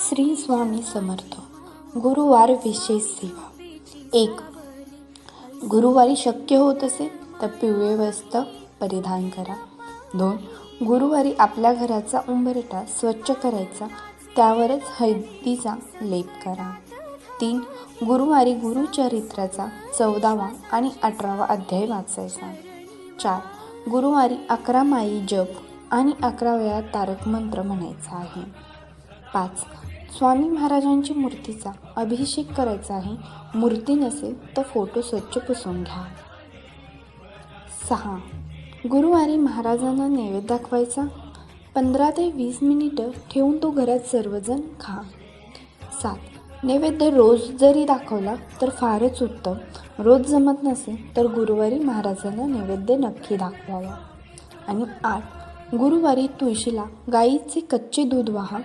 श्री स्वामी समर्थ. गुरुवार विशेष सेवा. 1. गुरुवारी शक्य होत असेल तर पिवळे वस्त्र परिधान करा. 2. गुरुवारी आपल्या घराचा उंबरठा स्वच्छ करायचा, त्यावरच हळदीचा लेप करा. 3. गुरुवारी गुरुचरित्राचा 14वा आणि 18वा अध्याय वाचायचा. 4. गुरुवारी 11 माळी जप आणि 11 वेळा तारक मंत्र म्हणायचा आहे. 5. स्वामी महाराजांची मूर्तीचा अभिषेक करायचा आहे. मूर्ती नसेल तर फोटो स्वच्छ पुसून घ्या. 6. गुरुवारी महाराजांना नैवेद्य दाखवायचा. 15 ते 20 मिनिटं ठेवून तो घरात सर्वजण खा. 7. नैवेद्य रोज जरी दाखवला तर फारच उत्तम. रोज जमत नसेल तर गुरुवारी महाराजांना नैवेद्य नक्की दाखवावा. आणि 8. गुरुवारी तुळशीला गाईचे कच्चे दूध वाहा.